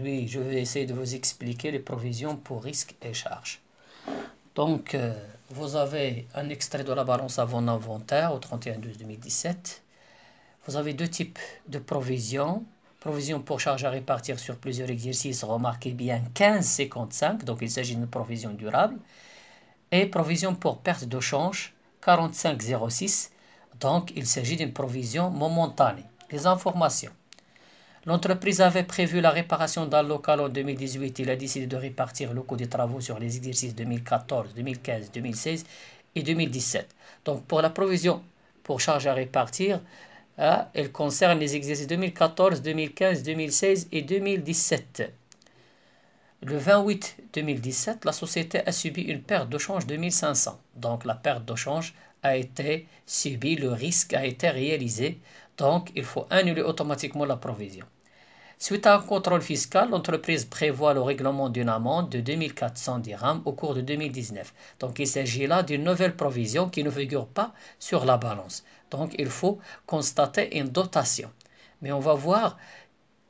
aujourd'hui, je vais essayer de vous expliquer les provisions pour risques et charges. Donc, vous avez un extrait de la balance avant inventaire au 31/12/2017. Vous avez deux types de provisions. Provision pour charges à répartir sur plusieurs exercices, remarquez bien 15,55, donc il s'agit d'une provision durable. Et provision pour perte de change, 45,06, donc il s'agit d'une provision momentanée. Les informations. L'entreprise avait prévu la réparation d'un local en 2018. Il a décidé de répartir le coût des travaux sur les exercices 2014, 2015, 2016 et 2017. Donc pour la provision pour charges à répartir, elle concerne les exercices 2014, 2015, 2016 et 2017. Le 28 2017, la société a subi une perte de change de 1500. Donc la perte de change a été subie, le risque a été réalisé. Donc il faut annuler automatiquement la provision. Suite à un contrôle fiscal, l'entreprise prévoit le règlement d'une amende de 2400 dirhams au cours de 2019. Donc il s'agit là d'une nouvelle provision qui ne figure pas sur la balance. Donc il faut constater une dotation. Mais on va voir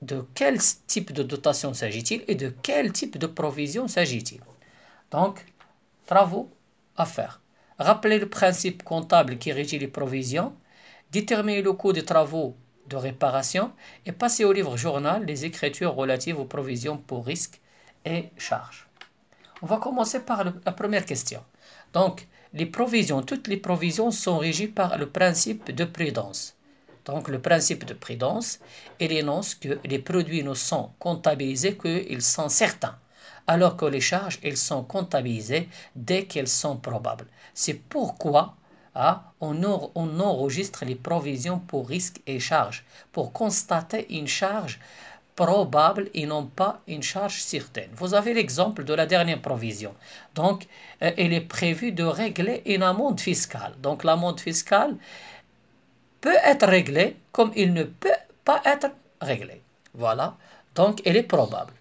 de quel type de dotation s'agit-il et de quel type de provision s'agit-il. Donc, travaux à faire. Rappelez le principe comptable qui régit les provisions, déterminez le coût des travaux de réparation et passez au livre journal les écritures relatives aux provisions pour risques et charges. On va commencer par la première question. Donc, les provisions, toutes les provisions sont régies par le principe de prudence. Donc, le principe de prudence, il énonce que les produits ne sont comptabilisés qu'ils sont certains, alors que les charges, elles sont comptabilisées dès qu'elles sont probables. C'est pourquoi on enregistre les provisions pour risques et charges, pour constater une charge probable et non pas une charge certaine. Vous avez l'exemple de la dernière provision. Donc, il est prévu de régler une amende fiscale. Donc, l'amende fiscale peut être réglée comme il ne peut pas être réglée. Voilà. Donc, elle est probable.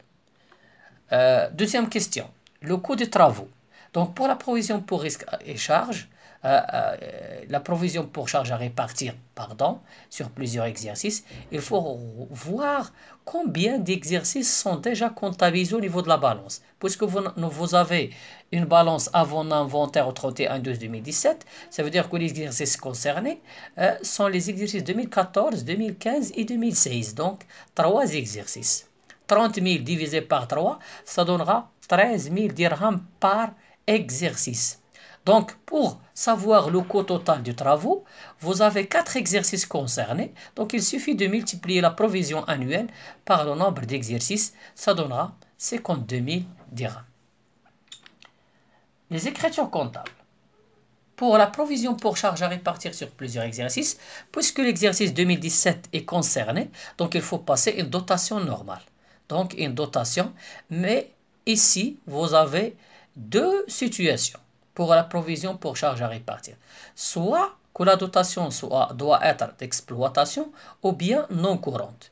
Deuxième question. Le coût des travaux. Donc, pour la provision pour risques et charges, la provision pour charges à répartir, sur plusieurs exercices, il faut voir combien d'exercices sont déjà comptabilisés au niveau de la balance. Puisque vous avez une balance avant inventaire au 31/12/2017, ça veut dire que les exercices concernés sont les exercices 2014, 2015 et 2016. Donc, 3 exercices. 30 000 divisé par 3, ça donnera 13 000 dirhams par exercice. Donc, pour savoir le coût total du travaux, vous avez 4 exercices concernés. Donc, il suffit de multiplier la provision annuelle par le nombre d'exercices. Ça donnera 52 000 dirhams. Les écritures comptables. Pour la provision pour charges à répartir sur plusieurs exercices, puisque l'exercice 2017 est concerné, donc il faut passer une dotation normale. Donc, une dotation, mais ici, vous avez deux situations pour la provision pour charges à répartir. Soit que la dotation doit être d'exploitation ou bien non courante.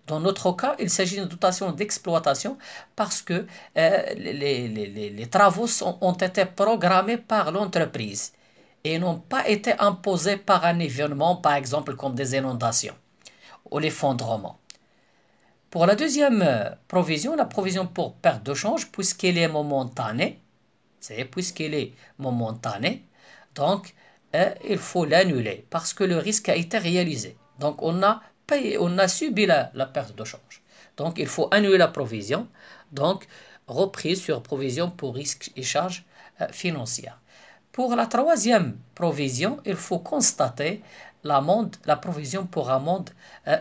Dans notre cas, il s'agit d'une dotation d'exploitation parce que les travaux ont été programmés par l'entreprise et n'ont pas été imposés par un événement, par exemple comme des inondations ou l'effondrement. Pour la deuxième provision, la provision pour perte de change, puisqu'elle est momentanée, donc il faut l'annuler parce que le risque a été réalisé. Donc on a subi la perte de change. Donc il faut annuler la provision, donc reprise sur provision pour risques et charges financières. Pour la troisième provision, il faut constater la provision pour amende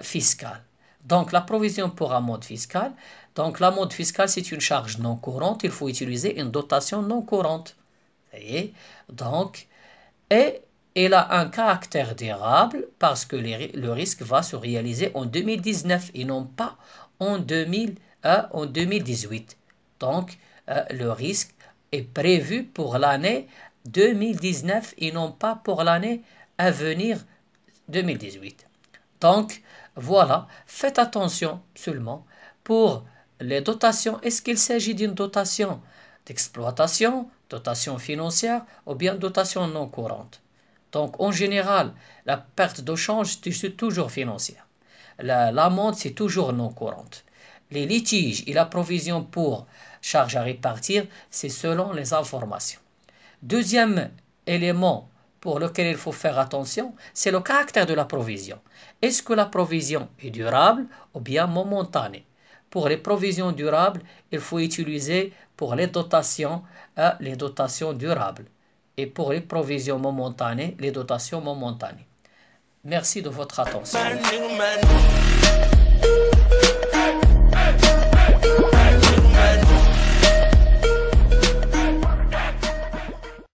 fiscale. Donc, la provision pour amende fiscale. Donc, l'amende fiscale, c'est une charge non courante. Il faut utiliser une dotation non courante. Vous voyez? Donc, et elle a un caractère durable parce que le risque va se réaliser en 2019 et non pas en 2018. Donc, le risque est prévu pour l'année 2019 et non pas pour l'année à venir 2018. Donc, voilà, faites attention seulement pour les dotations. Est-ce qu'il s'agit d'une dotation d'exploitation, dotation financière ou bien dotation non courante? Donc, en général, la perte de change, c'est toujours financière. L'amende, c'est toujours non courante. les litiges et la provision pour charges à répartir, c'est selon les informations. Deuxième élément pour lequel il faut faire attention, c'est le caractère de la provision. Est-ce que la provision est durable ou bien momentanée? Pour les provisions durables, il faut utiliser pour les dotations durables. Et pour les provisions momentanées, les dotations momentanées. Merci de votre attention.